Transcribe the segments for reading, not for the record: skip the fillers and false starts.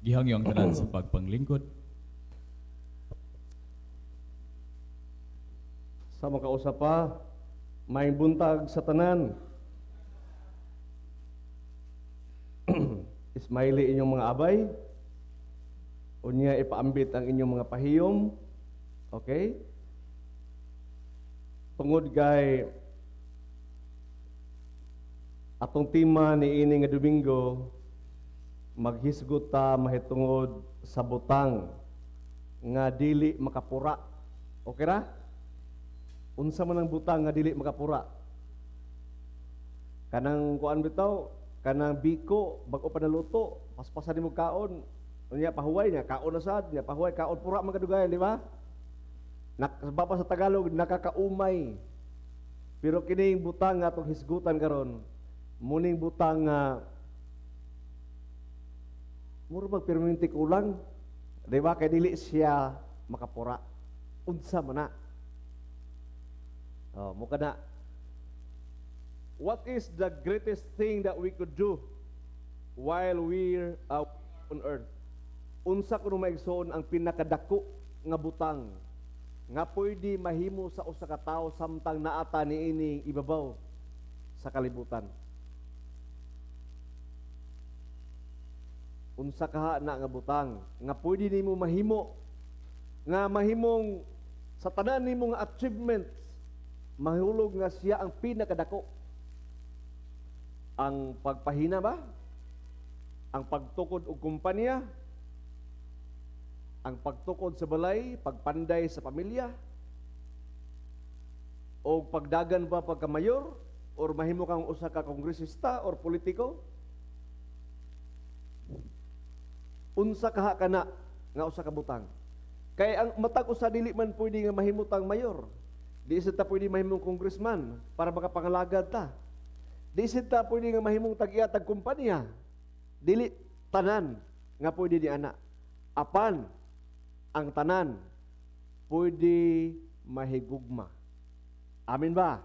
Gihangyo ang tanan sa pagpanglingkod. Sa makausap pa, may buntag sa tanan. Ismaili inyong mga abay. Unya ipaambit ang inyong mga pahiyom. Okay? Tungod kay atong tema ni ini nga Domingo, maghisgot ta mahitungod sa butang nga dili makapura. Okay ra? Unsa man ang butang nga dili makapura? Kanang kuan bitaw, kanang biko bag-o pa naluto, paspasan nimo kaon, unya pahuway niya, kaon na sad niya, pahuway kaon pura man kadugayan, di ba? Bapa sa Tagalog nakakaumay. Pero kining butang nga atong hisgutan karon, muning butang nga mura magpermanente ulang, di ba? Kay dili siya makapura. Unsa man na? Oh, muka na. What is the greatest thing that we could do while we're on earth? Unsa kuno maigsoon ang pinakadako nga butang nga pwede mahimo sa usa ka tawo samtang naata niining ibabaw sa kalibutan? Unsa kaha na nga butang nga pwede nimo mahimo, nga mahimong sa tanan nimo nga achievements mahulog nga siya ang pinakadako? Ang pagpahina ba? Ang pagtukod og kumpanya? Ang pagtukod sa balay, pagpanday sa pamilya? O pagdagan pa pagkamayor? Or mahimo kang usa ka kongresista or politiko? Unsa kaha kana nga usa ka butang? Kay ang matag usa dili man pwede nga mahimutang mayor. Di sa ta pwede mahimong congressman para makapangalagad ta. Di sa ta pwede nga mahimong tag-iya tag kumpanya. Dili tanan nga pwede di ana. Apan ang tanan pwede mahigugma. Amin ba?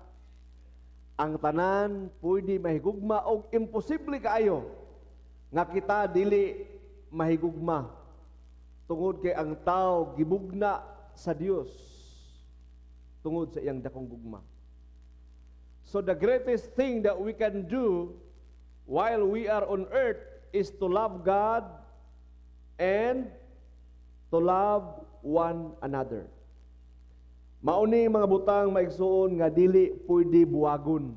Ang tanan pwede mahigugma og imposible kaayo nga kita dili mahigugma tungod kay ang tao gibugna sa Dios tungod sa iyang dakong gugma. So the greatest thing that we can do while we are on earth is to love God and to love one another. Mauni mga butang maigsuon nga dili pwede buwagon.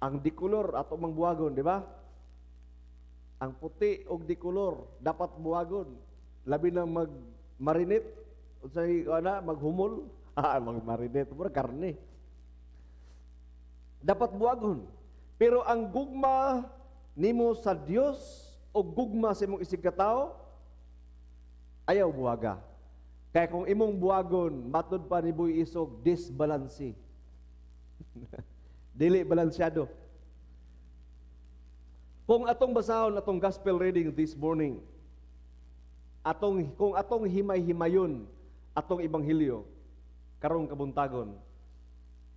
Ang dikolor ato mang buwagon, di ba? Ang puti og dikolor dapat buwagon. Labi na mag-marinate, unsay ana maghumol, mag-marinate pura karne. Dapat buwagon. Pero ang gugma nimo sa Dios o gugma sa imong isig ka tawo, ayaw buwaga. Kaya kung imong buwagon, matod pa ni Boy Isog, disbalansi. Dili balansyado. Kung atong basahon atong gospel reading this morning, kung atong himay-himayon atong ebanghelyo karong kabuntagon,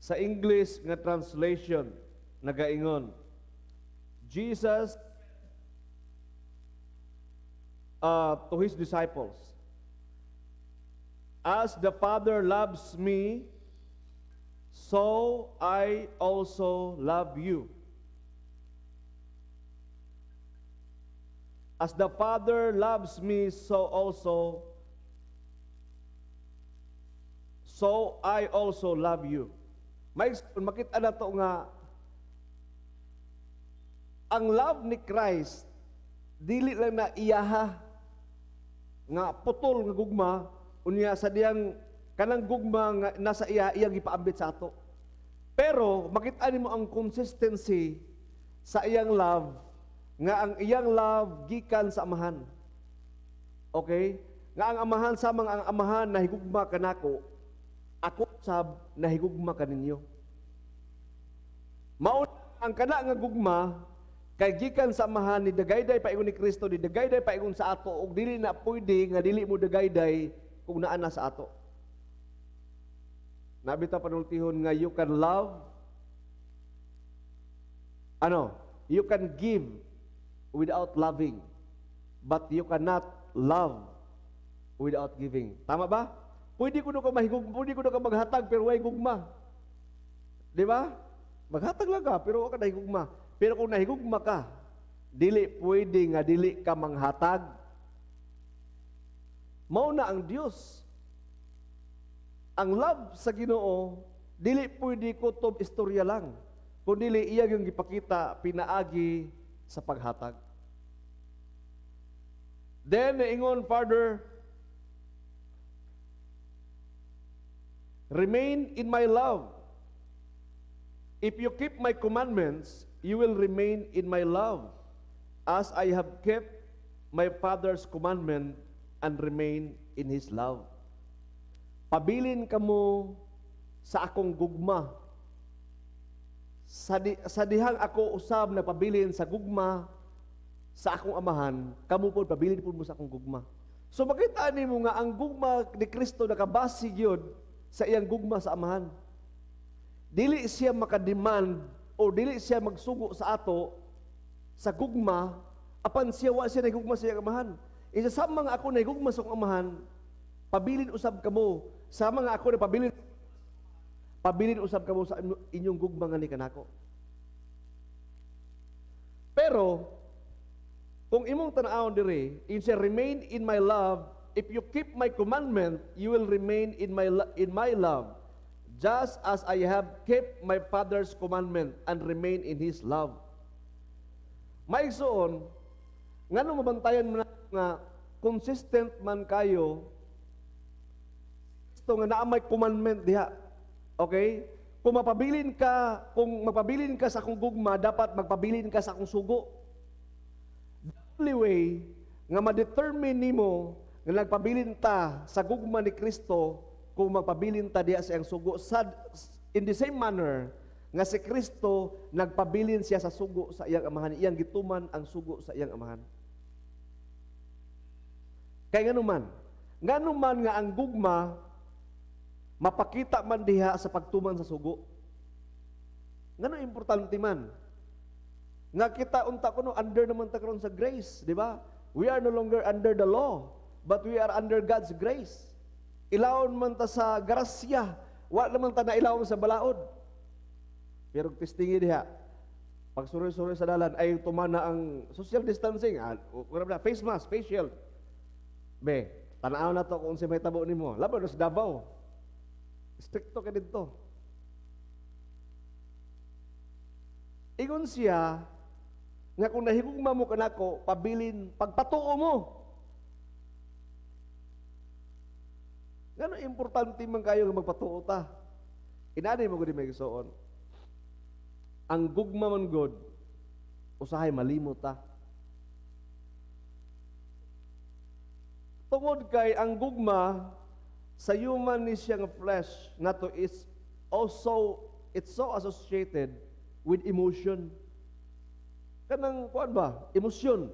sa English nga translation nagaingon, Jesus to his disciples, as the Father loves me, so I also love you. As the Father loves me, so I also love you. Makita na to nga ang love ni Christ dili lang na iyaha nga putol nga gugma, unya sa diyang kanang gugma nga nasa iyang gipaambit sa ato. Pero makita nimo ang consistency sa iyang love, nga ang iyang love gikan sa amahan. Okay? Nga ang amahan samang ang amahan nahigugma kanako, ako sab nahigugma kaninyo. Mao ang kana nga gugma kay gikan sa amahan ni dagayday paingon ni Kristo, ni dagayday paingon sa ato, ug dili na pwede nga dili mo dagayday kung naa na sa ato. Nabita panultihon nga you can love, you can give without loving. but you cannot love without giving. Tama ba? Pwede ko ka maghatag pero way gugma. Di ba? Maghatag lang ka pero wala ka nahigugma. Pero kung nahigugma ka, dili pwede nga dili ka manghatag. Mao na ang Dios. Ang love sa Ginoo dili pwede kutob istorya lang. Kundi iya yung gipakita pinaagi sa paghatag. Then ingon further, remain in my love. If you keep my commandments, you will remain in my love, as I have kept my Father's commandment and remain in His love. Pabilin kamo sa akong gugma. Sa dihang ako usab na pabilin sa gugma sa akong amahan, kamo po pabilin po mo sa akong gugma. So makita nimo nga ang gugma ni Kristo nakabase gyud sa iyang gugma sa amahan. Dili siya makademand o dili siya magsugo sa ato sa gugma apan siya wa siya nahigugma sa iyang amahan. Isa sa mga ako nahigugma sa akong amahan, pabilin usab kamo. Sa mga ako na pabilin usab kamo sa inyong gugma nga ni kanako. Pero kung imong tan-awon diri, in say remain in my love, if you keep my commandment, you will remain in my love, just as I have kept my Father's commandment and remain in His love. Maigsoon, ngano mabantayan mo na nga consistent man kayo gusto nga naa may commandment diha. Okay? Kung mapabilin ka sa akong gugma, dapat magpabilin ka sa akong sugo. The only way nga ma-determine nimo nga nagpabilin ta sa gugma ni Kristo kung magpabilin ta diha sa iyang sugo. In the same manner nga si Kristo nagpabilin siya sa sugo sa iyang amahan, iyang gituman ang sugo sa iyang amahan. Kaya nganuman nga ang gugma mapakita man diha sa pagtuman sa sugo. Ngano importante man. Nga kita unta kuno under naman ta karon sa grace, di ba? We are no longer under the law, but we are under God's grace. Ilawon man ta sa grasya, wa naman ta na ilawon sa balaod. Pero testingi diha. Pag suri-suri sa dalan ay tumana ang social distancing, face mask, face shield. Be, tanaw na to kung si may tabo nimo. Laban sa Davao. Stricto ka dito. Ingon siya, nga kung nahigugma mo kanako, pabilin, pagpatuo mo. Ngano importante man kayo nga magpatuo ta. Inani mo gud may gisuon. Ang gugma man gud, usahay malimot ta. Tungod kay ang gugma sa human ni siyang flesh nato is also it's so associated with emotion. Kanang kuan ba? Emosyon.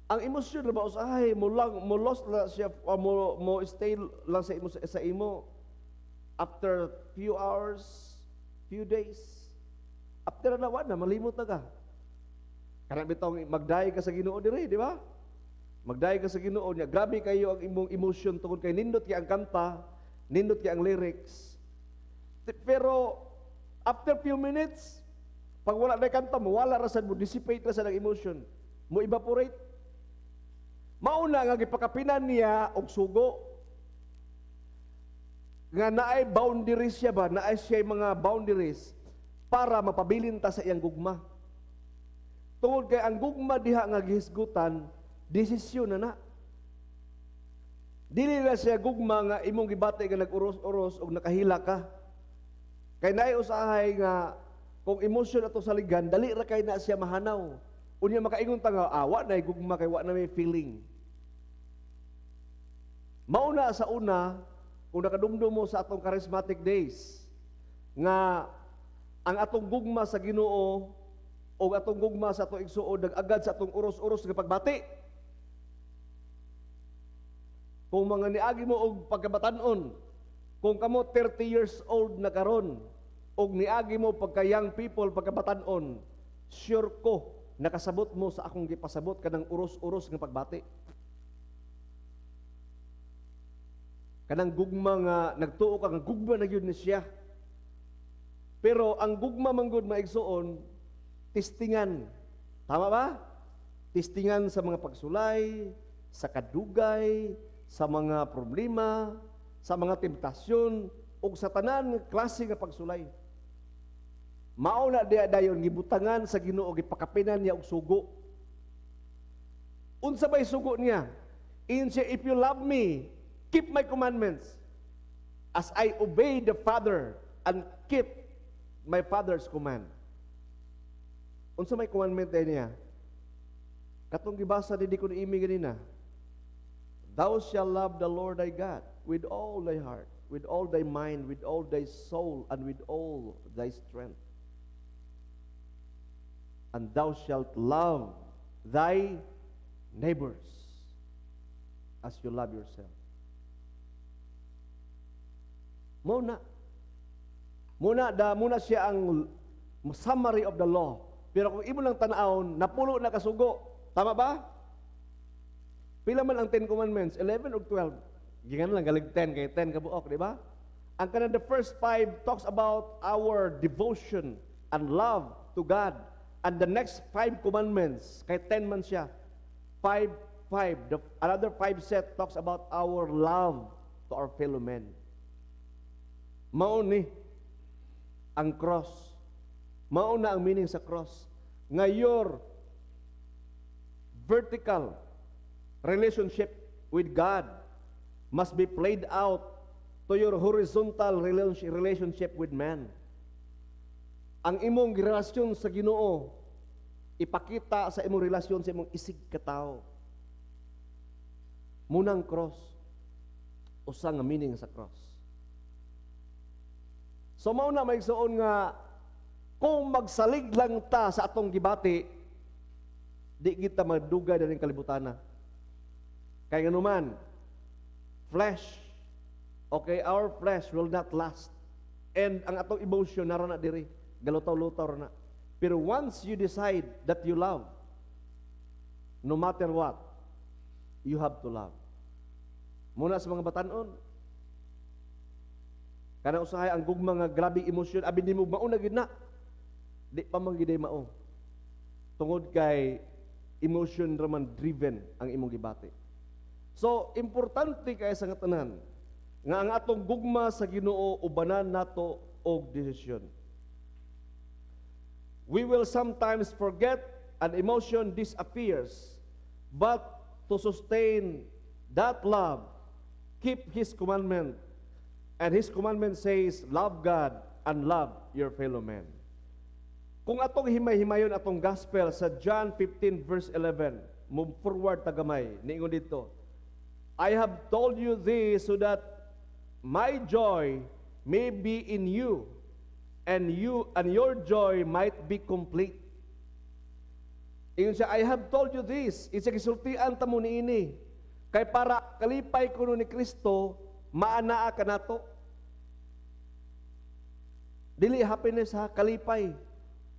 Ang emosyon ba usahay mo lost na siya mo stay lang sa imo after few hours, few days. After na wala malimot na ka. Kana bitong magdayo ka sa Ginoo diri, di ba? Magdayo ka sa Ginoo niya. Grabe kayo ang imong emotion tungod kay nindot kay ang kanta, nindot kay ang lyrics. Pero after few minutes, pag wala na kanta mo, wala rasan mo, dissipate rasan ang emotion. Mo evaporate. Mauna nga gipakapinan niya og sugo. Nga naay boundaries siya ba? Naay siya mga boundaries para mapabilin ta sa iyang gugma. Tungod kay ang gugma diha nga gihisgutan, desisyon na. Dili na siya gugma nga imong gibati nga nag-uros-uros o nakahila ka. Kay naay usahay nga kung emosyon ato sa ligan, dali ra kay na siya mahanaw. Unya makaingon ta nga, wa na gugma kay wa na may feeling. Mauna sa una, kung nakadumdum mo sa atong charismatic days, nga ang atong gugma sa Ginoo o atong gugma sa atong igsuon nag-agad sa atong uros-uros nga pagbati. Kung mga niagi mo og pagkabatanon, kung kamo 30 years old na karon, og niagi mo pagka young people pagkabatanon, sure ko nakasabot mo sa akong gipasabot kanang uros-uros nga pagbati. Kanang gugma nga nagtuo ka nga gugma na gyud ni siya. Pero ang gugma man gud maigsuon testingan. Tama ba? Testingan sa mga pagsulay, sa kadugay, sa mga problema, sa mga temptasyon ug sa tanan klase nga pagsulay. Mao na diya dayon gibutangan sa Ginoo, gipakapinan niya og sugo. Unsa bay sugo niya? Ingon siya, if you love me, keep my commandments as I obey the Father and keep my Father's command. Unsa may commandment niya? Katong gibasa di ko niimi ganina. Thou shalt love the Lord thy God with all thy heart, with all thy mind, with all thy soul, and with all thy strength. And thou shalt love thy neighbors as you love yourself. Muna siya ang summary of the law. Pero kung imo lang tanawon, napulo na kasugo. Tama ba? Pila man ang 10 commandments? 11 o 12? Gingan lang, galig 10, kay 10 kabuok, di ba? Ang kanang the first 5 talks about our devotion and love to God. And the next 5 commandments, kay 10 man siya, 5. Another 5 set talks about our love to our fellow men. Mauni ang cross. Mauna ang meaning sa cross. Ngayon, vertical relationship with God must be played out to your horizontal relationship with man. Ang imong relasyon sa Ginoo ipakita sa imong relasyon sa imong isig katao. Munang cross. Usa nga meaning sa cross. So mao na maigsuon nga kung magsalig lang ta sa atong gibati, di kita madugay daling kalibutan na. Kaya nga naman, flesh, okay, our flesh will not last. And ang atong emotion naroon na diri, galutaw-lutaw na. Pero once you decide that you love, no matter what, you have to love. Muna sa mga batanon, kana usahay ang gugma nga grabe emosyon, abi nimo mauna gid na. Di pa man gid mao. Tungod kay emotion raman driven ang imong gibati. So, importante kay sa nga tanan nga ang atong gugma sa Ginoo ubanan nato og desisyon. We will sometimes forget and emotion disappears, but to sustain that love, keep His commandment. And His commandment says, love God and love your fellow man. Kung atong himay-himayon atong gospel sa John 15 verse 11, move forward tagamay, niingon dito, I have told you this so that my joy may be in you, and your joy might be complete. Ingon siya, I have told you this. Isa gisultian ta mo niini. Kay para kalipay kuno ni Kristo, maanaa ka nato. Dili happiness ha, kalipay.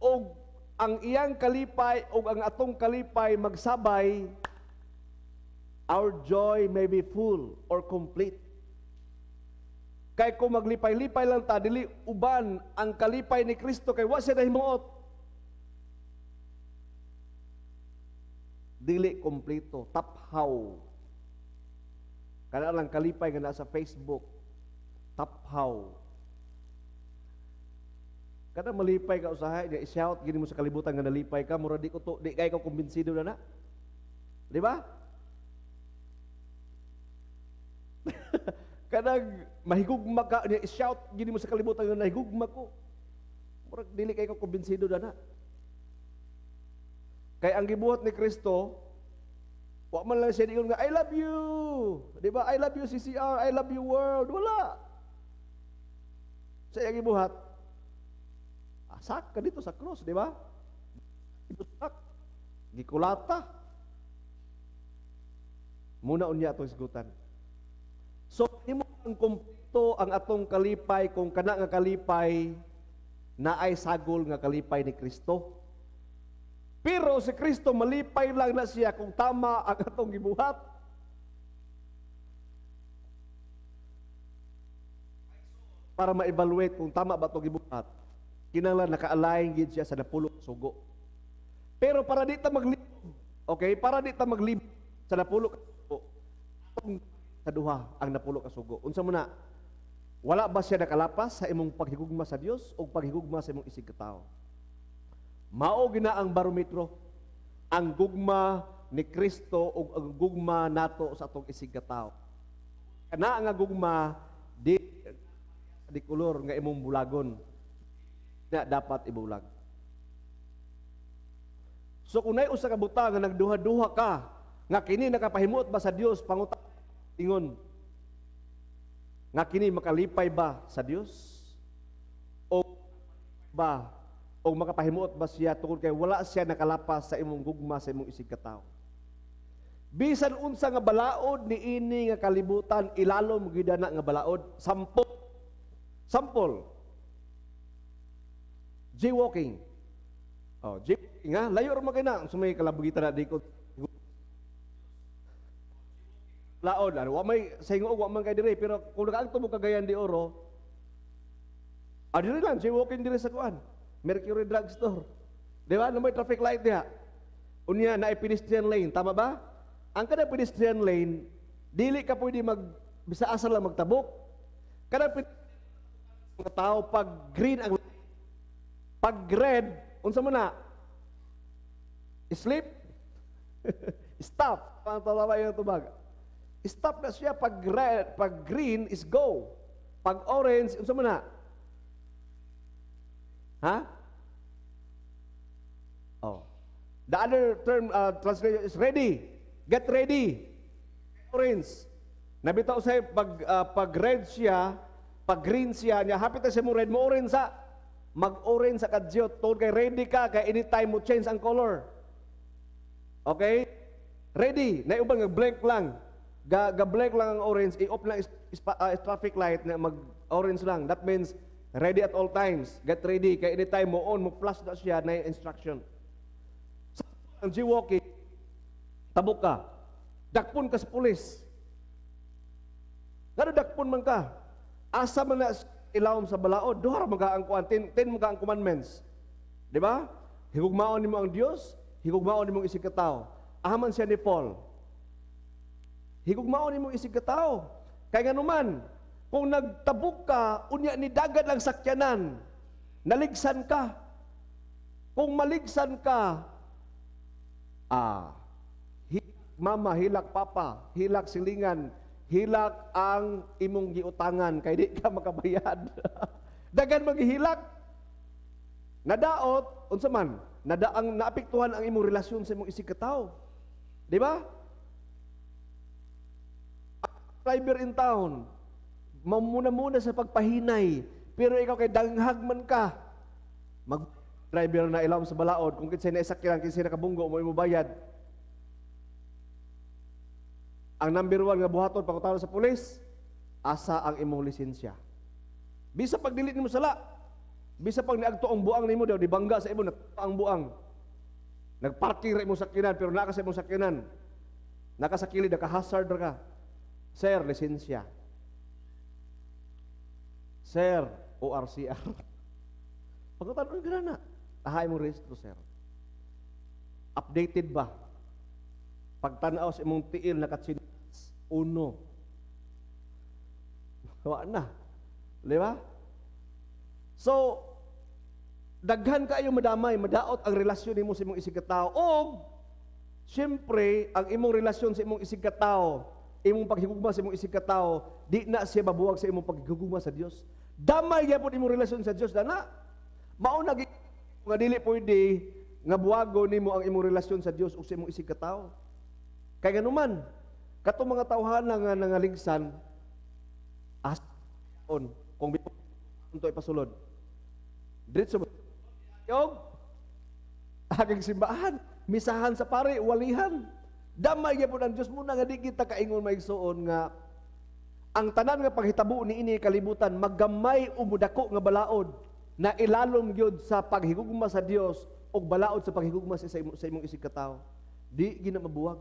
Og ang iyang kalipay og ang atong kalipay magsabay, our joy may be full or complete. Kay kung maglipay-lipay lang ta, dili uban ang kalipay ni Kristo kay wa siya nahimuot. Dili kompleto, taphaw. Kana lang kalipay nga nasa Facebook, taphaw. Kada malipay ka usahay, i-shout gini mo sa kalibutan nga nalipay ka, mura di kay ka kumbinsido na. Di ba? Kanang mahigugma ka, i-shout gini mo sa kalibutan nga nahigugma ko. Mura dili kay ka kumbinsido na. Kay ang gibuhat ni Kristo, wa man lang siya diingon nga I love you. Di ba? I love you CCR, I love you world. Wala. Sa iyang gibuhat, asak ka dito sa cross, di ba? Ibusak, gikulata. Muna unya atong isgutan. So, imo ang kumpleto ang atong kalipay kung kana nga kalipay na ay sagol nga kalipay ni Kristo. Pero si Kristo malipay lang na siya kung tama ang atong gibuhat. Para ma-evaluate kung tama ba itong gibuhat, kinahanglan naka-align gid siya sa napulo ka sugo. Pero para di ta maglib, okay, para di ta maglib sa napulo ka sugo, atong sa duha ang napulo ka sugo. Unsa mo na? Wala ba siya nakalapas sa imong paghigugma sa Dios o paghigugma sa imong isig katao? Mao gina ang barometro, ang gugma ni Kristo o ang gugma nato sa atong isig katao. Kana nga gugma di kolor nga imong bulagon na dapat ibulag. So kung nay usa ka butang nga nagduha-duha ka nga kini nakapahimuot ba sa Dios, pangutang ingon nga kini makalipay ba sa Dios o ba o makapahimuot ba siya tungod kay wala siya nakalapas sa imong gugma sa imong isig katao. Bisan unsa nga balaod ni ini nga kalibutan, ilalom gid na nga balaod. Sample. Jaywalking. Oh, jaywalking ha, layo ra man kay na sumay kalabugitan na di ko. Laod ano, wa may saingo wa man kay dire, pero kung nakaadto mo Cagayan de Oro, diri lang jaywalking dire sa kuan. Mercury Drug Store. Di ba? May traffic light diha. Unya na pedestrian lane, tama ba? Ang kada pedestrian lane, dili ka pwede bisa asa lang magtabok. Kada mga tao pag green ang pag red, unsa mo na? Sleep? Stop. Paano talawa yung tubag? Stop na siya pag red, pag green is go. Pag orange, unsa mo na? Ha? Oh. The other term translation is ready. Get ready. Orange. Nabitaw sa pag red siya, pag green siya, niya hapit na siya mo red mo orange sa. Mag-orange sa kadyot. Tungod kay ready ka, kay anytime mo change ang color. Okay? Ready. Naiuban nga blank lang. Ga-blank lang ang orange, i-off lang traffic light na mag-orange lang. That means ready at all times. Get ready. Kaya anytime mo on, mo flash na siya na instruction. Sa ang jaywalking, tabok ka. Dakpon ka sa pulis. Ngano dakpon man ka? Asa man na ilawom sa balaod, duha ra mga ang kuan, 10 mga ang commandments. Di ba? Higugmaon nimo ang Dios, higugmaon nimo ang isig katao. Ahaman siya ni Paul. Higugmaon nimo ang isig katao. Kaya nga naman, kung nagtabok ka, unya ni dagat lang sakyanan, naligsan ka. Kung maligsan ka, mama, hilak papa, hilak silingan, hilak ang imong giutangan, kay di ka makabayad. Dagan maghihilak. Nadaot, unsa man, ang naapektuhan ang imong relasyon sa imong isig katao. Di ba? Driver in town, mamuna-muna sa pagpahinay, pero ikaw kay danghag man ka, mag-driver na ilawom sa balaod, kung kinsay na isakyan, kinsay na kabunggo, mo bayad. Ang number 1 nga buhaton pagkutawon sa pulis, asa ang imong lisensya. Bisa pag dilit nimo sala, bisa pag niagto ang buang nimo daw, di bangga sa imo, ang buang. Nagparking ra imong sakyanan, pero naka sa imong sakyanan, nakasakilid, naka-hazard ka. Sir, lisensya. Sir, ORCR. Pagkatapos ka na, tahay mo registro, sir. Updated ba? Pagtanaw sa imong tiil, nakatsinas, 1. Hawa na. Di ba? So, daghan kayo madamay, madaot ang relasyon nimo sa imong isig katao. O, siyempre, ang imong relasyon sa imong isig katao, imong paghigugma sa imong isig katao, di na siya babuwag sa imong paghigugma sa Dios. Damay gyapon imong relasyon sa Dios dana. Mao na nga dili pwede nga buwago nimo ang imong relasyon sa Dios ug sa imong isig katao. Kay ganuman, katong mga tawhana nga nangaligsan on kung unto ipasulod. Diretso yog aging simbahan, misahan sa pare, walihan. Damay gyapon ang Dios muna nga di kita kaingon maigsuon nga ang tanan nga paghitabo ni ini kalibutan maggamay o mudako nga balaod na ilalom gyud sa paghigugma sa Dios o balaod sa paghigugma sa imong isig katawo. Di gina mabuwag.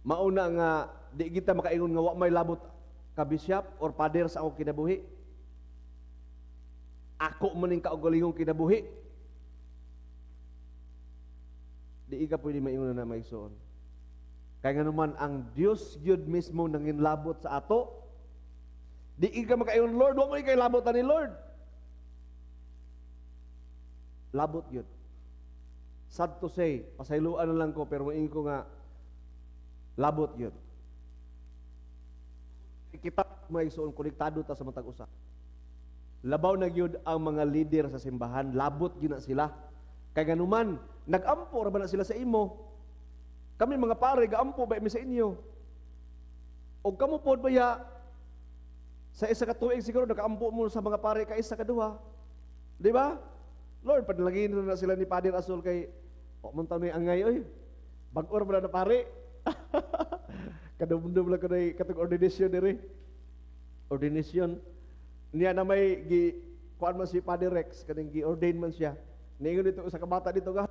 Mauna nga di kita makaingon nga wa may labot ka bisyap or pader sa akong kinabuhi. Ako man ning kaugalingong kinabuhi. Di ka pwede maingon na maigsoon. Kaya nga naman ang Dios gyud mismo nanginlabot sa ato. Di ka makaingon, Lord, wa mo ikay labot ni Lord. Labot gyud. Sad to say, pasayloan na lang ko pero maingin ko nga labot yun. Kita maigsoon konektado ta sa matag usa. Labaw na gyud ang mga leader sa simbahan, labot gyud na sila. Kay ganuman, nag-ampo ra ba na sila sa imo? Kami mga pare, gaampo ba mi sa inyo? O kamo pod baya sa isa ka tuig siguro nag-ampo mo sa mga pare ka isa ka duha. Di ba? Lord, padalagin na sila ni Padre Asol kay man taon ni angay oy. Bag-or ba na pare? Kadumdum lang ko na katong ordination diri. Ordination. Niya na may kuan man si Padre Rex, kaning gi-ordain man siya. Ningon dito sa kabata dito nga,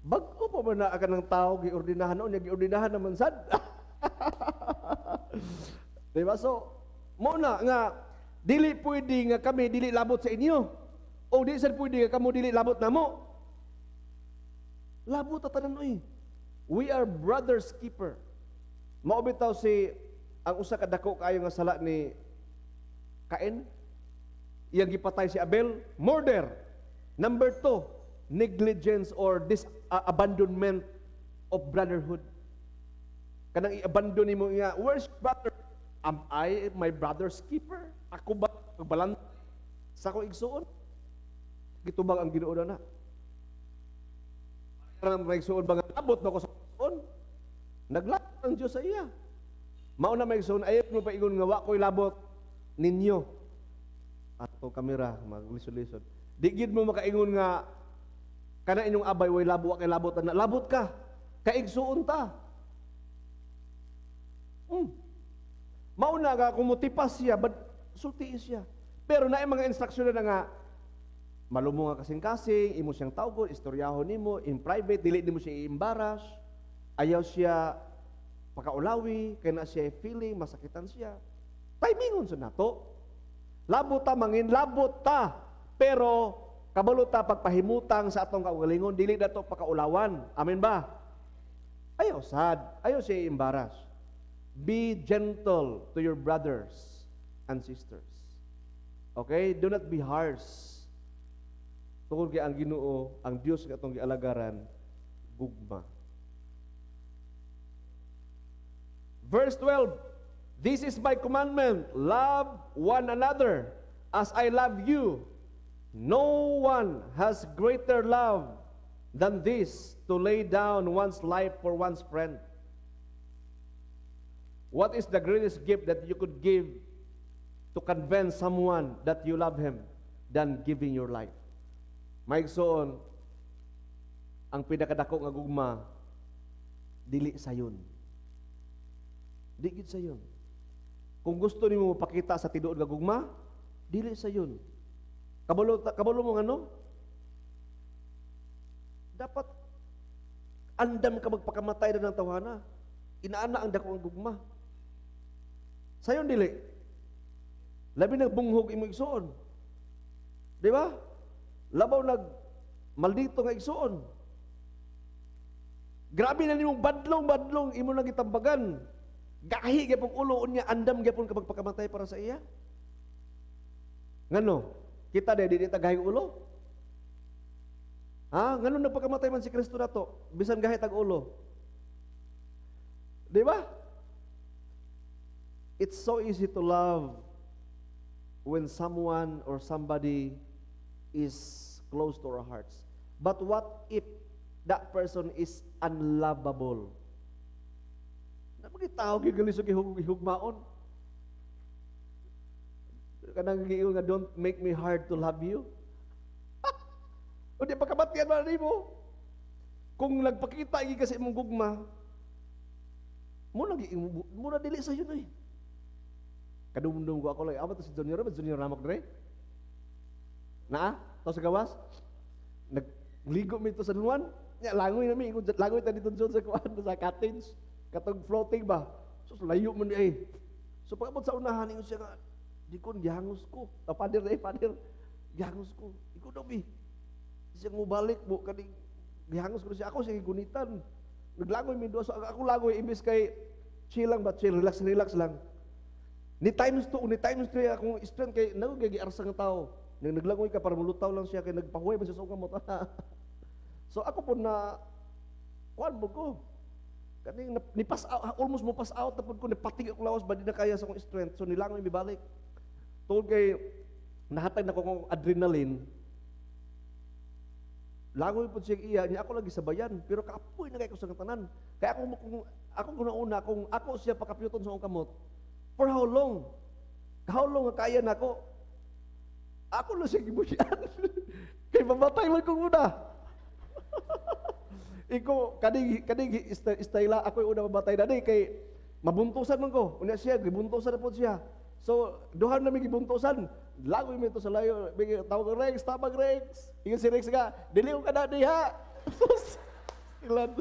bag-o pa man na akan ng tao gi-ordinahan o niya gi-ordinahan naman sad. Diba? So, muna nga, dili pwede nga kami dili labot sa inyo. O di sad pwede nga kamo dili labot namo. Labot ta tanan oy. We are brothers keeper. Mao bitaw si ang usa ka dako kaayo nga sala ni Cain. Iyang gipatay si Abel, murder. Number 2, negligence or abandonment of brotherhood. Kanang i-abandon nimo nga, where's brother? Am I my brother's keeper? Ako ba pagbalantay sa akong igsuon? Gitubang ang Ginoo na. Karang may igsuon ba nga labot na ko sa igsuon? Naglabot ang Diyos sa iya. Mauna may igsuon, ayaw mo pa ingon nga wa ko'y labot ninyo. Ato kamera, maglisod-lisod. Di gid mo makaingon nga kana inyong abay way labo wa kay labot na labot ka. Kaigsuon ta. Mauna nga kung motipas siya, sultiis siya. Pero naay mga instruksyon na nga malumo nga kasing-kasing, imo siyang tawgon, istoryahon nimo in private, dili nimo siya i-embarrass. Ayaw siya pakaulawi, kaya na siya feeling, masakitan siya. Timingon sa nato. Labot ta, mangin labot ta. Pero kabalo ta pagpahimutang sa atong kaugalingon, dili dato pakaulawan. Amen ba? Ayaw sad, ayaw siya i-embarrass. Be gentle to your brothers and sisters. Okay? Do not be harsh. Tungkol kay ang Ginoo, ang Dios nga atong gialagaran, gugma. Verse 12, this is my commandment, love one another as I love you. No one has greater love than this, to lay down one's life for one's friend. What is the greatest gift that you could give to convince someone that you love him than giving your life? Maigsoon, ang pinakadako nga gugma, dili sayon. Digid sayon. Kung gusto nimo mapakita sa tinuod nga gugma, dili sayon. Kabalo mo ano? Dapat andam ka magpakamatay na ng tawhana. Inaana ang dako ang gugma. Sayon dili. Labi nagbunghog imong igsuon. Di ba? Labaw nag maldito nga igsuon. Grabe na nimong badlong imo nang gitambagan. Gahi gyapon ulo unya andam gyapon ka magpakamatay para sa iya. Ngano? Kita di ta gahi ulo? Ha? Ngano nagpakamatay man si Kristo nato? Bisan gahi tag ulo. Di ba? It's so easy to love when someone or somebody is close to our hearts. But what if that person is unlovable? Napagitao gigalisog ihugmaon. Kanang giingon nga, don't make me hard to love you. O di pagkamatian man nimo. Kung nagpakita igi kasi imong gugma, muna dili sa yun eh. Kadumdum ko ako lagi, apa to si Junior, ba Junior namok dre? Naa, to sa gawas? Nagligo mi to sa duwan, nya langoy nami, langoy ta dito sa kuan sa cottage, katong floating ba? So layo man di ay. So pagabot sa unahan ingon siya nga, di ko gihangos ko. Pader gihangos ko. Iko daw bi. Siya mo balik mo kani gihangos ko siya, ako sige gunitan. Naglangoy mi so ako langoy imbis kay chill lang ba, chill, relax lang. Ni times 2, ni times 3 akong strength kay nagugigi arsa nga tao. Naglangoy ka para mulutaw lang siya kay nagpahuway man siya sa kamot. So ako po na kuan mo ko. Kaning ni pass out, almost mo pass out tapos ko nipatig ako lawas ba di na kaya sa akong strength. So nilangoy mi balik. Tungod kay nahatag na ko kong adrenaline. Langoy po siya iya, niya ako lagi sabayan, pero kaapoy na kay ko sa tanan. Kaya ako una kung ako siya pakapyuton sa akong kamot. For how long? How long nga kaya na ako? Ako lang siya gibusyan. Kay mamatay man kong una. Iko kaning istayla ako yung una mamatay na kay mabuntusan man ko. Unya siya gibuntusan na po siya. So duha na mi gibuntusan. Langoy mi to sa layo. Tawag Rex, tabag Rex. Ingon si Rex nga, dili ko kada diha. Ilan.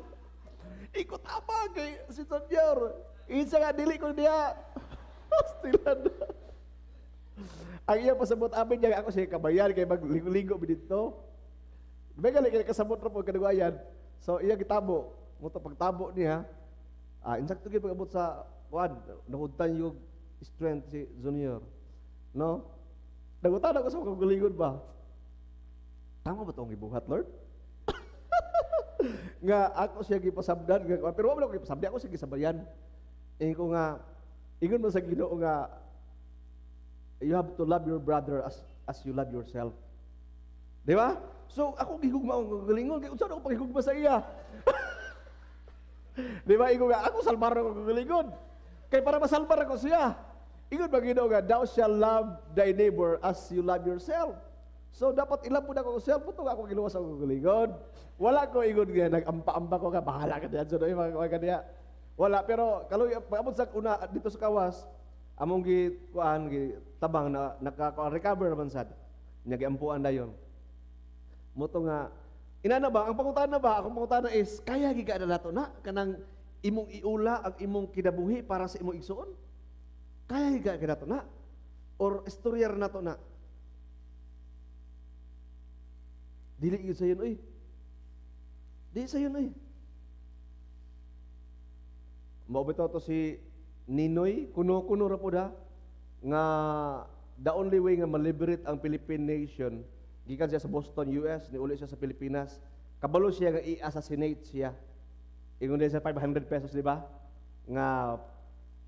Iko tabag kay si Sonyor. Isa nga dili ko diha. Stilan. Ang iya pasabot amin niya ako siya kabayan kay magligo-ligo mi dito. Megali kay kasabot ra po kadugayan. So iya gitabo, mo to pagtabo niya. Insakto gyud pagabot sa kuan, nahudtan yung strength si Junior. No? Dagutan ako sa kagalingon ba? Tama ba 'tong gibuhat, Lord? Nga ako siya gipasabdan, pero wala ko gipasabdan, ako siya gisabayan. Ko nga ingon mo sa Ginoo nga you have to love your brother as you love yourself. Di ba? So ako gihugma ang kagalingon, kay unsa ako pagigugma sa iya? Di ba? Ingon nga ako salbar ako kagalingon. Kay para masalbar ako siya. Ingon ba Ginoo nga thou shall love thy neighbor as you love yourself. So dapat ilang po na ako self puto ako giluwas ako kagalingon. Wala ko ingon nga nag-ampa-ampa ko ka bahala ka diyan so mga kaniya. Wala, pero kaloy pagabot sa una dito sa kawas, among kuan tabang na naka-recover naman sad. Nya giampuan dayon. Moto nga inana ba ang pangutana ba? Akong pangutana is kaya giga na nato na kanang imong iula ang imong kinabuhi para sa imong igsuon? Kaya giga ka nato na or istoryar nato na? Dili gyud sayon oy. Di sayon oy. Mao bitaw to si Ninoy, kuno-kuno ra po da nga the only way nga ma-liberate ang Philippine nation gikan siya sa Boston, US, ni uli siya sa Pilipinas. Kabalo siya nga i-assassinate siya. Ingon din sa 500 pesos, di ba? Nga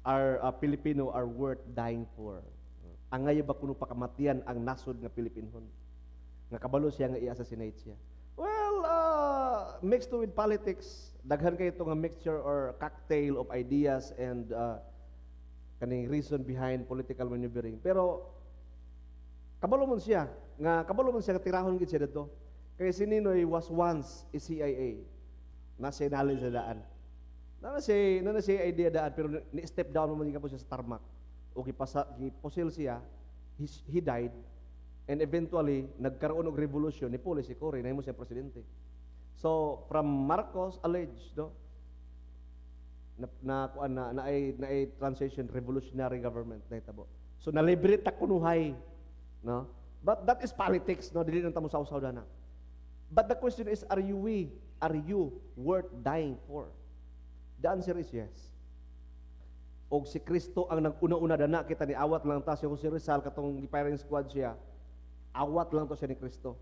our Filipino are worth dying for. Angay ba kuno pakamatian ang nasod nga Pilipinhon? Nga kabalo siya nga i-assassinate siya. Well, mixed with politics, daghan kay ito nga mixture or cocktail of ideas and kaning reason behind political maneuvering. Pero kabalo man siya nga tirahon gid siya dito. Kay si Ninoy was once a CIA. Nasa knowledge sa daan. Na siya idea daan pero ni-step down man po siya sa tarmac. O giposil siya, he died. And eventually, nagkaroon og revolution ni Puli si Cory, na mo siya presidente. So, from Marcos alleged, no, na ay transition revolutionary government na itabo. So, na-liberate ta kunuhay, no? But that is politics, no? Dili nang tamo saw-saw na. But the question is, are you worth dying for? The answer is yes. Og si Kristo ang nag-una-una dana kita ni awat lang ta si Jose Rizal katong firing squad siya. Awat lang to siya ni Kristo.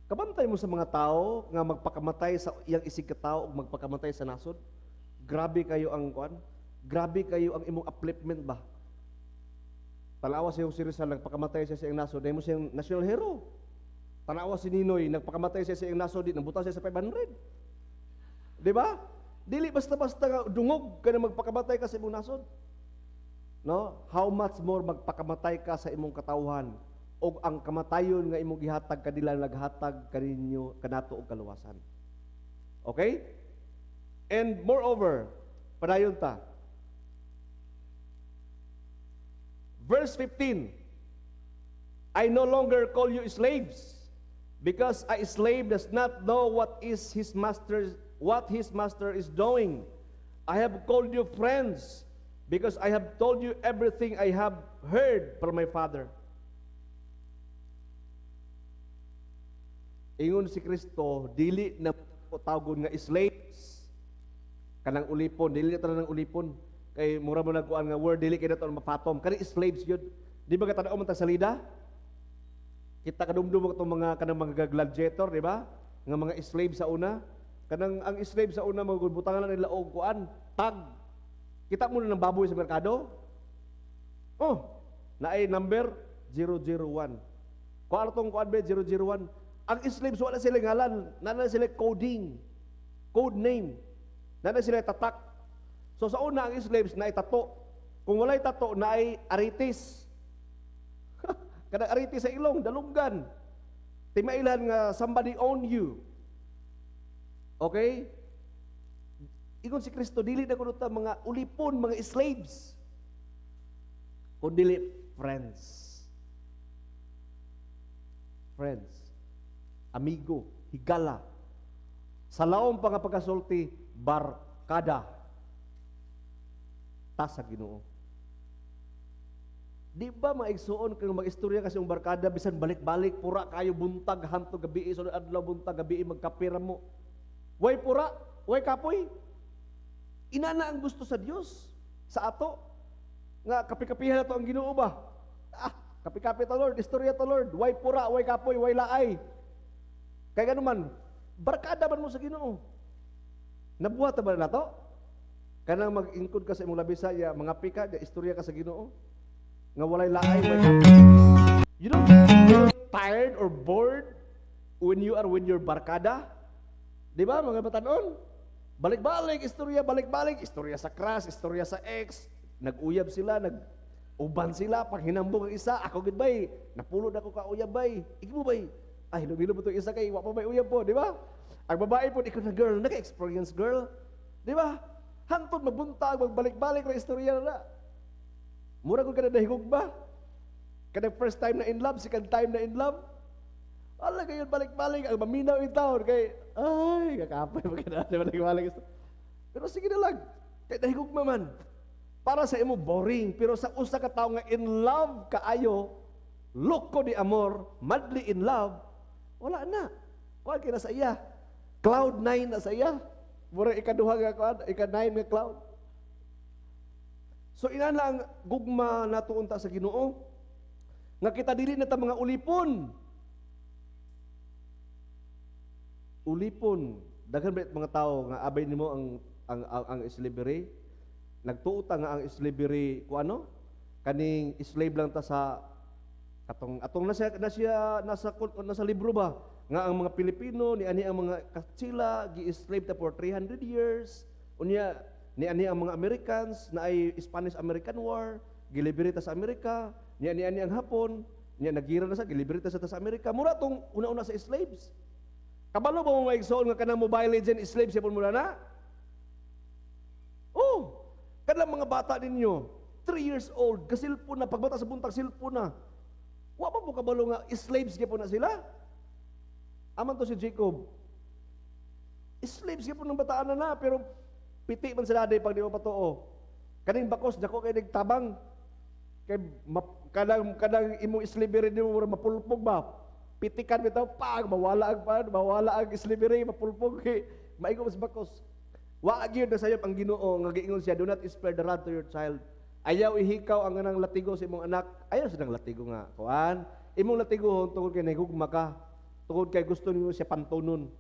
Kabantay mo sa mga tao nga magpakamatay sa iyang isig ka tao ug magpakamatay sa nasod. Grabe kayo ang kuan. Grabe kayo ang imong upliftment ba? Tanawa si Jose Rizal nagpakamatay siya sa iyang nasod, dahil mo siyang national hero. Tanawa si Ninoy nagpakamatay siya sa iyang nasod, nabuta siya sa 500. Di ba? Dili basta-basta nga dungog ka na magpakamatay ka sa imong nasod. No? How much more magpakamatay ka sa imong katawhan? O ang kamatayon nga imong gihatag kanila naghatag kaninyo kanato og kaluwasan. Okay? And moreover, padayon ta. Verse 15, I no longer call you slaves, because a slave does not know what his master is doing. I have called you friends, because I have told you everything I have heard from my Father. Ingon si Kristo, dili na tawgon nga slaves. Kanang ulipon, dili na tanang ulipon. Kay mura mo nagkuan nga word, dili kay nato mapatom. Kani slaves yun. Di ba katanaw man ta salida? Kita kadumdum mo itong mga kanang mga gladiator, di ba? Nga mga slave sa una. Kanang ang slave sa una, magbutangan na nila og kuan, tag. Kita mo na ng baboy sa merkado? Oh, na ay number 001. Kung ano itong kuan ba, 001? Ang slaves, wala sila ngalan. Nana sila coding. Code name. Nana sila tatak. So sa una, ang slaves na ay tato. Kung wala'y tato, na ay aritis. Kada aritis sa ilong, dalunggan. Timailan nga somebody own you. Okay? Ingon si Kristo, dili na kuno ta mga ulipon, mga slaves. Kundi friends. Friends. Amigo, higala. Sa laom pa nga pagkasulti, barkada. Tasa Ginoo. Di ba maigsuon kang mag-istorya kasi yung barkada, bisan balik-balik, pura kayo buntag, hanto gabi, sunod adlaw buntag, gabi, magkapira mo. Way pura, way kapoy. Inana ang gusto sa Dios, sa ato. Nga, kapi-kapihan na to ang Ginoo ba? Kapi-kapi ta Lord, istorya ta Lord, way pura, way kapoy, way laay. Kaya gano'n man, barkada man mo sa Ginoo. Nabuhat ba na to? Kanang mag-ingkod ka sa imong labisa, ya, mga pika, ya, istorya ka sa Ginoo. Nga walay laay, way kapoy. You don't feel tired or bored when you're barkada? Di ba mga batanon? Balik-balik, istorya sa crush, istorya sa ex, nag-uyab sila, nag-uban sila, pag hinambong ang isa, ako gid bay, napulod ako ka uyab bay, ikaw bay, ay hilom-hilom mo itong isa kay, wapa bay uyab po, di ba? Ang babae po, ikaw na girl, naka-experience girl, di ba? Hantod, magbuntag, magbalik-balik na istorya na. Mura ko ka na nahigog ba? Kada first time na in love, second time na in love, wala kayo balik-balik, ang maminaw yung taon, kay, ay, kakapay, balik-balik. Pero sige na lang, kaya nahigugma man. Para sa imo boring, pero sa usa ka tao nga in love kaayo, loko di amor, madly in love, wala na. Wala kaya na sa iya. Cloud 9 na sa iya. Mura ikaduha nga cloud, ika-9 nga cloud. So ina na ang gugma na tuunta sa Ginoo, nga kita dili na ta mga ulipon. Ulipon, daghan ba mga tao nga abay nimo ang slavery, nagtuota nga ang slavery ko ano, kaning slave lang ta sa atong nasa libro ba nga ang mga Pilipino ni ani ang mga Kastila gi-slave ta for 300 years, unya ni ani ang mga Americans na ay Spanish-American War, gilibre ta sa Amerika, ni ani ang Hapon, niya nagira na sa gilibre ta sa Amerika, mura tong una-una sa slaves. Kabalo ba mo maigsoon nga kanang Mobile Legend slave siya mula na? Oh, kanang mga bata ninyo, 3 years old, kasilpo na, pagbata sa buntag silpo na. Wa pa mo kabalo nga slaves siya po na sila? Aman to si Jacob. Slaves siya po ng bataan na, pero piti man sila day pag di mo patuo. Kaning bakos, dako kay nagtabang. Kay kadang imong slavery di mo mapulpog ba? Pitikan bitaw pag mawala ang slavery, mapulpog kay maigo mas bakos. Wa gyud na sayop ang Ginoo nga giingon siya, do not spare the rod to your child. Ayaw ihikaw ang anang latigo sa imong anak. Ayaw sidang latigo nga kuan. Imong latigo tungod kay nahigugma ka, tungod kay gusto nimo siya pantunon.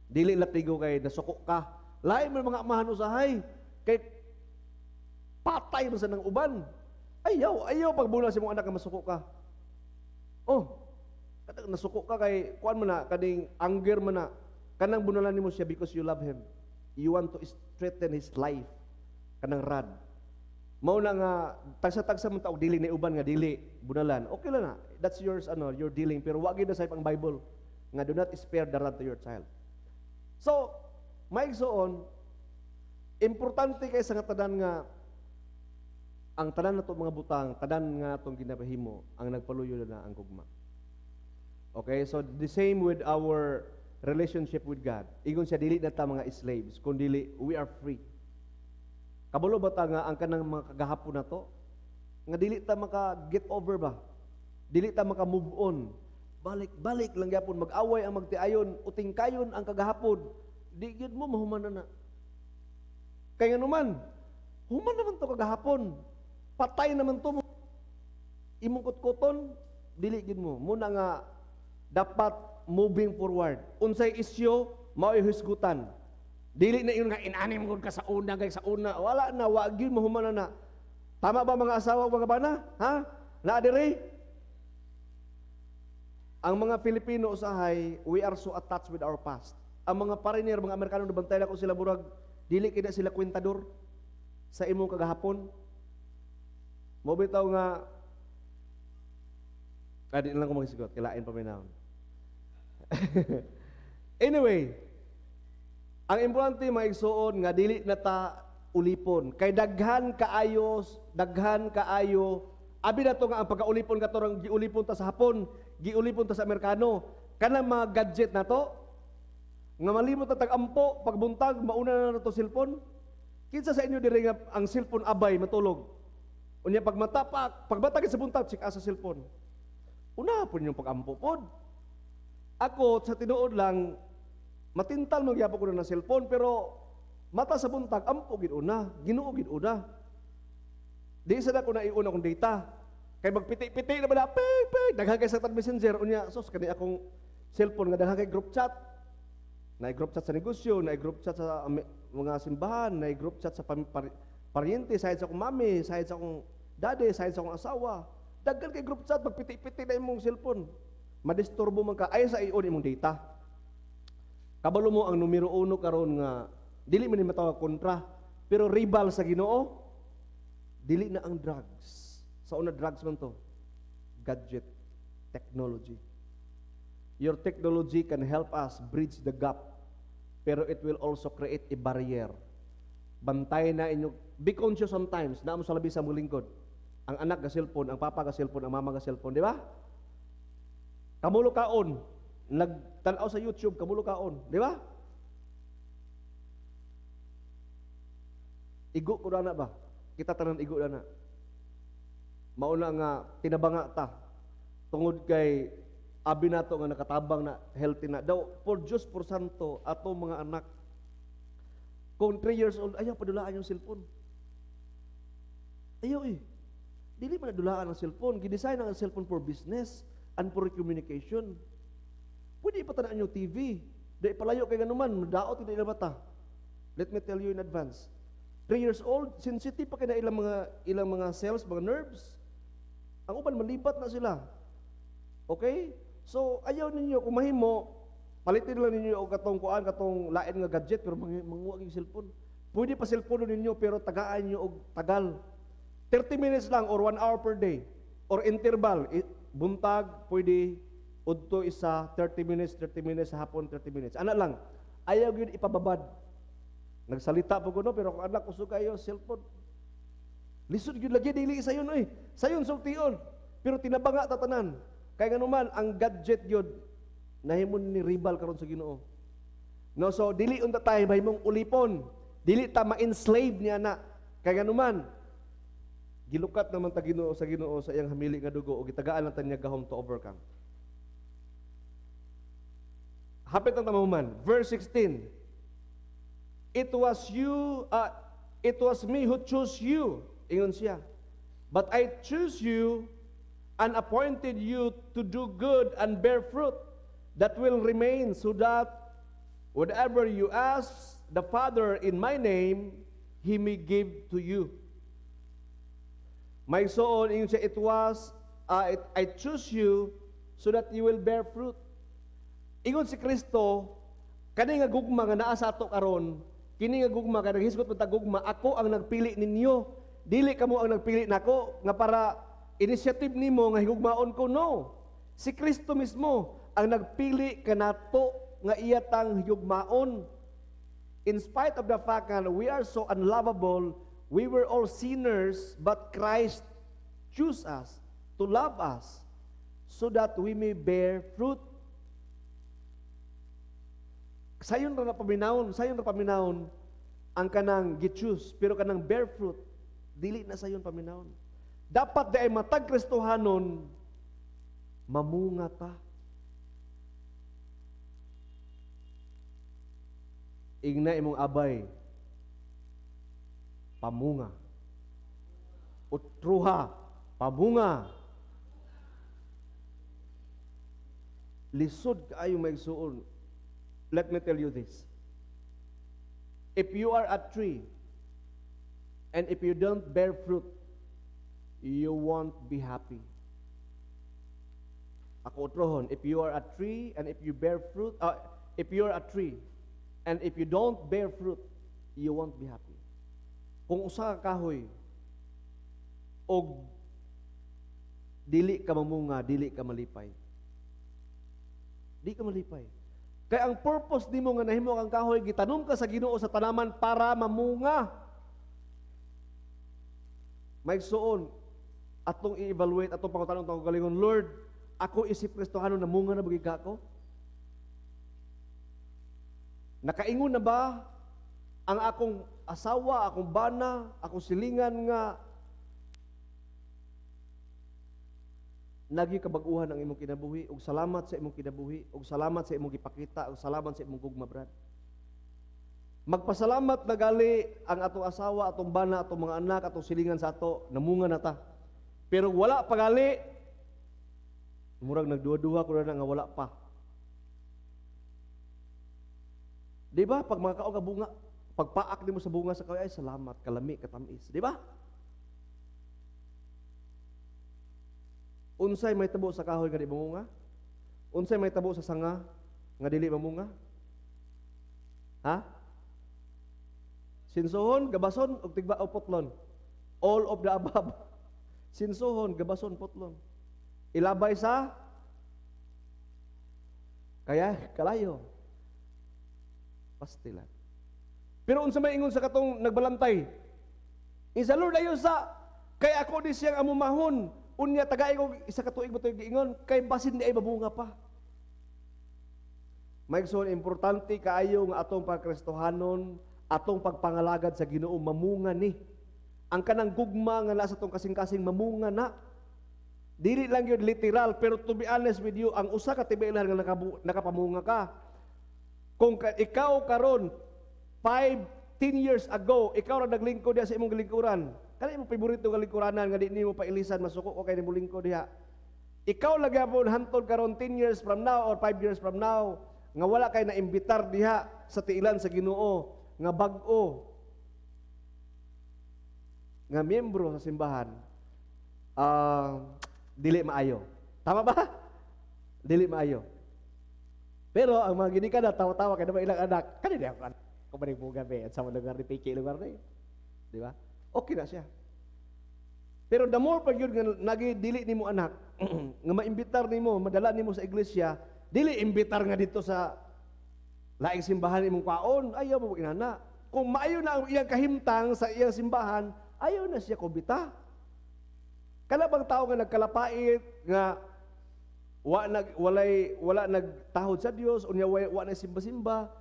Dili latigo kay nasuko ka. Lain man mga amahan usahay kay patay man sa nang uban. Ayaw pagbula sa imong anak nga masuko ka. Oh, nasuko ka kay kuan man na, kading anger man na, kanang bunalan nimo siya because you love him. You want to strengthen his life. Kanang rod. Mao na nga tagsa-tagsa man ta og dili na uban nga dili bunalan. Okay lang na. That's yours your dealing, pero wa gyud na sa pang Bible nga do not spare the rod to your child. So, maigsoon, importante kay sa nga tanan nga ang tanan nato mga butang, tanan nga atong ginapahimo, ang nagpaluyo na ang gugma. Okay, so the same with our relationship with God. Ingon siya, dili na ta mga slaves, kundi we are free. Kabalo ba ta nga ang kanang mga kagahapon na to? Nga dili ta maka-get over ba? Dili ta maka-move on. Balik-balik lang gyapon, mag-away ang magtiayon, utingkayon ang kagahapon. Di gyud mo mahuman na. Kaya naman, human naman to kagahapon. Patay naman to mo. Imong kutkuton, dili gyud mo. Muna nga dapat moving forward. Unsay isyu, mao'y husgutan. Dili na yun nga inanim gud ka sa una, kay sa una. Wala na, wag yun mahuman na. Tama ba mga asawa, mga bana? Ha? Na diri? Ang mga Pilipino usahay, we are so attached with our past. Ang mga foreigner, mga Amerikano, nabantay na ko sila burag, dili kina sila kwentador sa imong kagahapon. Mo bitaw nga, di lang ko magsigot, kilain pa may naon. Anyway, ang importante maigsuon nga dili na ta ulipon. Kay daghan kaayo, abi na to nga ang pagkaulipon katorang giulipon ta sa Hapon, giulipon ta sa Amerikano. Kanang mga gadget na to, nga malimot na tag-ampo, pagbuntag, mauna na to cellphone. Kinsa sa inyo diri nga ang cellphone abay matulog. Unya pagbatag sa buntag, check sa cellphone. Una po yung pag-ampo pod. Ako, sa tinuod lang, matintal magyapon ko na ng cellphone, pero mata sa buntag, ampo gid una, Ginoo gid una. Di sa na ko na iuna kong data. Kay magpiti-piti na ba na, daghan kay sa messenger, unya, sos, kani akong cellphone nga daghan kay group chat. Na-group chat sa negosyo, na-group chat sa mga simbahan, na-group chat sa paryente, sahid sa akong mami, sahid sa akong daddy, sahid sa akong asawa. Daghan kay group chat, magpiti-piti na imong cellphone. Madisturbo man ka, ay sa iyon imong data. Kabalo mo ang numero 1 karon nga, dili man ni matawag kontra, pero rival sa Ginoo, dili na ang drugs. Sa una drugs man to, gadget, technology. Your technology can help us bridge the gap, pero it will also create a barrier. Bantay na inyo, be conscious sometimes, na mo sa labi sa mong lingkod. Ang anak ga cellphone, ang papa ga cellphone, ang mama ga cellphone, di ba? Kamulo kaon, nagtanaw sa YouTube, kamulo kaon, di ba? Igo ko na ba? Kita tanan igo na. Mauna nga tinabanga ta tungod kay abi nato nga nakatabang na healthy na daw for Diyos por santo ato mga anak. Kung 3 years old, ayaw padulaan yung cellphone. Ayaw Dili man nadulaan ang cellphone. Gidesign ang cellphone for business and for communication. Pwede ipatanaan yung TV. Dahil palayo kay ganuman, daot hindi na bata. Let me tell you in advance. 3 years old, sensitive pa kaya ilang mga cells, mga nerves. Ang uban, malibat na sila. Okay? So, ayaw ninyo, kung mahimo, palitin lang ninyo o katong lain nga gadget, pero manguwag yung cellphone. Pwede pa cellphone ninyo, pero tagaan nyo og tagal. 30 minutes lang or 1 hour per day. Or interval, buntag, pwede, udto isa, 30 minutes, hapon, 30 minutes. Ana lang, ayaw yun ipababad. Nagsalita po ko no, pero kung anak uso kayo, cellphone. Lisod yun lagi, dili sayon sayon sultion. Pero tinabanga tatanan. Kaya nga naman, ang gadget yun, nahimon ni rival karon sa Ginoo. No, so dili unta tayo mahimong ulipon. Dili ta ma-enslave niya na. Kaya nga naman, gilukat naman ta Ginoo sa iyang hamili nga dugo o gitagaan lang ta niya gahom to overcome. Hapit ang tamahuman. Verse 16. It was me who chose you. Ingon siya. But I choose you and appointed you to do good and bear fruit that will remain, so that whatever you ask the Father in my name, He may give to you. May soon, ingon siya, I choose you so that you will bear fruit. Ingon si Kristo, kani nga gugma nga naa sa ato karon, kini nga gugma nga naghisgot mo gugma, ako ang nagpili ninyo. Dili kamo ang nagpili nako nga para initiative nimo nga higugmaon ko, no. Si Kristo mismo ang nagpili kanato nga iyatang higugmaon. In spite of the fact that we are so unlovable, We were all sinners, but Christ chose us to love us so that we may bear fruit. Sayon ra paminawon ang kanang gi-choose, pero kanang bear fruit dili na sayon paminawon. Dapat di ay matag Kristohanon mamunga ta. Ingna imong abay pamunga. Utruha pamunga. Lisod kaayo maigsuon. Let me tell you this. If you are a tree and if you don't bear fruit, you won't be happy. Ako utrohon, if you are a tree and if you bear fruit, if you are a tree and if you don't bear fruit, you won't be happy. Kung usa ka kahoy og dili ka mamunga, dili ka malipay. Di ka malipay. Kaya ang purpose nimo nga nahimo kang kahoy, gitanom ka sa Ginoo sa tanaman para mamunga. Maigsuon, atong i-evaluate, atong pangutanong tong galingon, Lord, ako isip Kristohano, namunga na bagay ako? Nakaingon na ba ang akong asawa, akong bana, akong silingan nga nagi kabaguhan ang imong kinabuhi, ug salamat sa imong kinabuhi, ug salamat sa imong gipakita, ug salamat sa imong gugma, brad. Magpasalamat na gali ang atong asawa, atong bana, atong mga anak, atong silingan sa ato, namunga na ta. Pero wala pa gali, murag nagduha-duha ko na nga wala pa. Di ba? Pag mga kaog bunga, pagpaak nimo sa bunga sa kahoy, ay salamat, kalami, katamis. Di ba? Unsay may tabo sa kahoy nga di mamunga? Unsay may tabo sa sanga nga dili mamunga? Ha? Sinsuhon, gabason, ug tigba o putlon. All of the above. Sinsuhon, gabason, putlon. Ilabay sa kaya kalayo. Pastilan. Pero unsa may ingon sa katong nagbalantay? Isa Lord ayo sa kay ako di siyang amumahon. Unya tagay ko isa ka tuig mo to giingon kay basin di ay babunga pa. Maigsoon importante kaayo nga atong pagkristohanon, atong pagpangalagad sa Ginoo mamunga ni. Ang kanang gugma nga nasa atong kasing-kasing mamunga na. Dili lang yun literal, pero to be honest with you, ang usa ka tibulan nga nakapamunga ka. Kung ikaw karon 5-10 years ago, ikaw ra naglingkod diha sa imong lingkuran. Kani mo paborito nga lingkuranan nga di nimo pailisan masuko o kay nimo lingkod diha. Ikaw lagapon hantod karon 10 years from now or 5 years from now nga wala kay naimbitar diha sa tiilan sa Ginoo nga bag-o nga miyembro sa simbahan. Dili maayo. Tama ba? Dili maayo. Pero ang mga ginika na tawa-tawa kay naman ilang anak, kani diha kan kumaring mo gabi at sa lugar ni Piki lugar na yun. Di ba? Okay na siya. Pero the more pag yun nga nagidili nimo anak, nga maimbitar nimo, madala nimo sa iglesia, dili imbitar nga dito sa laing simbahan imong kwaon, ayaw mo inana. Kung maayo na ang iyang kahimtang sa iyang simbahan, ayaw na siya kubita. Kalabang tao nga nagkalapait nga wala nagtahod sa Dios unya wa na simba-simba.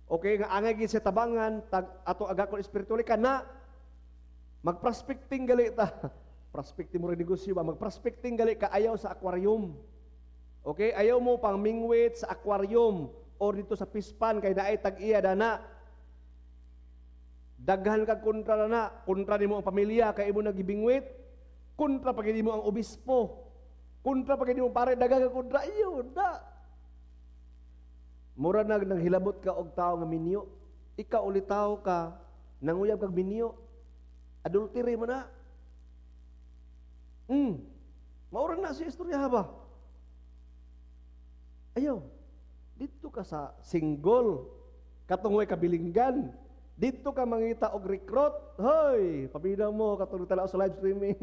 Okay nga angay gid sa tabangan ato agakon espiritual kana magprospecting gali ta. Prospecting mo rin negosyo ba? Magprospecting gali ka ayaw sa aquarium. Okay, ayaw mo pang mingwit sa aquarium or dito sa pispan kay naay tag-iya dana. Daghan kag kontra na, kontra nimo ang pamilya kay imo nagibingwit, kontra pag nimo ang obispo, kontra pag nimo pare daghan kag kontra iyo da. Mura nang hilabot ka og tao nga minyo, ikaw ulitaw ka nanguyab kag minyo, adultery mo na. Maurang na si istorya ba? Ayaw, dito ka sa single, katungoy kabilinggan, dito ka mangita og recruit, hoy, pabida mo, katulog tala sa live streaming.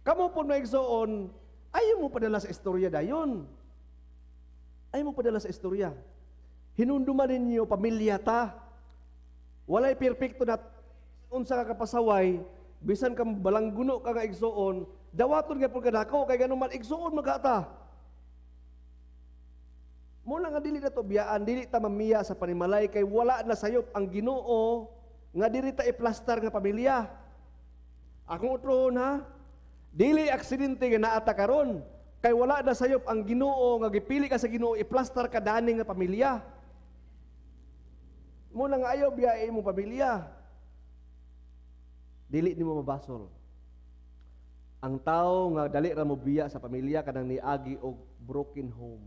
Kamu po na igsoon, ayaw mo padala sa istorya dayon. Ayaw mo padala sa istorya. Hinunduman ninyo, pamilya ta. Walay perfecto na unsa ka kapasaway, bisan ka balangguno ka nga igsuon, dawaton nga pud kadako kay ganun man igsuon magata. Muna nga dili na to biyaan, dili ta mamiya sa panimalay kay wala na sayop ang Ginoo nga diri ta iplastar nga pamilya. Akong utron ha, dili aksidente nga naata karon kay wala na sayop ang Ginoo nga gipili ka sa Ginoo iplastar ka dani nga pamilya. Muna nga ayaw biyae mo pamilya. Dili nimo mabasol. Ang tao nga dali ra mo biya sa pamilya kanang niagi og broken home.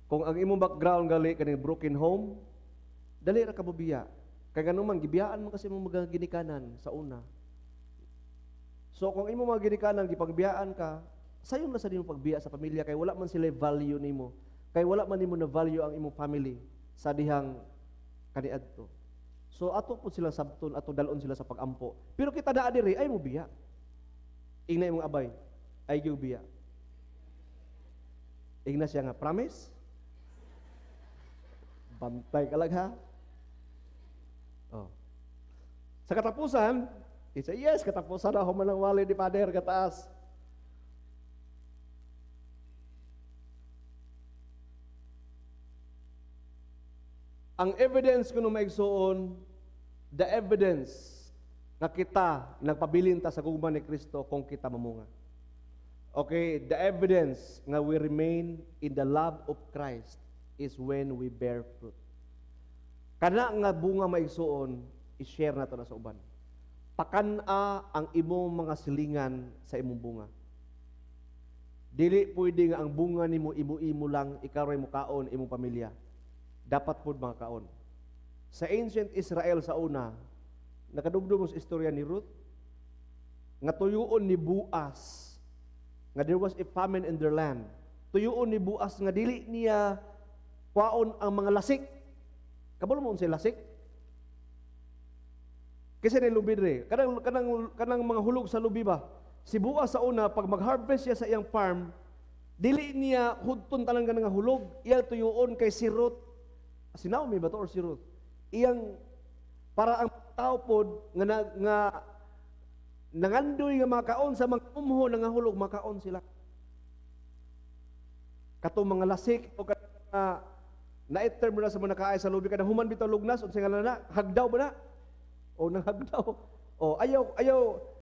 Kung ang imong background gali kaning broken home, dali ra ka mo biya. Kay ganun man gibiyaan mo kasi mo mga ginikanan sa una. So kung imo mga ginikanan gipagbiyaan ka, sayon na sa nimo pagbiya sa pamilya kay wala man sila value nimo. Kay wala man nimo na value ang imong family sa dihang kaniadto. So ato po sila sabton, ato dalon sila sa pagampo. Pero kita naa diri ay mo biya. Ingna imong abay, ay gyud biya. Ingna siya nga promise. Bantay ka lang ha. Oh. Sa katapusan, isa yes, katapusan na human ang wali ni Pader kataas. Ang evidence kuno maigsuon, the evidence nga kita nagpabilin ta sa gugma ni Kristo kung kita mamunga. Okay, the evidence nga we remain in the love of Christ is when we bear fruit. Kana nga bunga maigsuon, i-share nato na sa uban. Pakana ang imong mga silingan sa imong bunga. Dili pwede nga ang bunga nimo imo-imo lang, ikaw ray mo kaon imong pamilya. Dapat pud mga kaon. Sa ancient Israel sa una, nakadugdog mo sa istorya ni Ruth, nga tuyuon ni Boaz, nga there was a famine in their land. Tuyuon ni Boaz nga dili niya kwaon ang mga lasik. Kabalo mo unsay lasik? Kasi ni lubi dre, kanang mga hulog sa lubi ba? Si Boaz sa una pag mag-harvest siya sa iyang farm, dili niya hudton talang nga hulog, iya tuyuon kay si Ruth. Si Naomi ba to or si Ruth? Iyang para ang tao pod nga nangandoy nga makaon sa mga umho nga hulog makaon sila. Kato mga lasik o na-term na sa mga nakaay sa lubi kada human bitaw lugnas unsay ngalan na hagdaw ba na? O nang hagdaw. O ayaw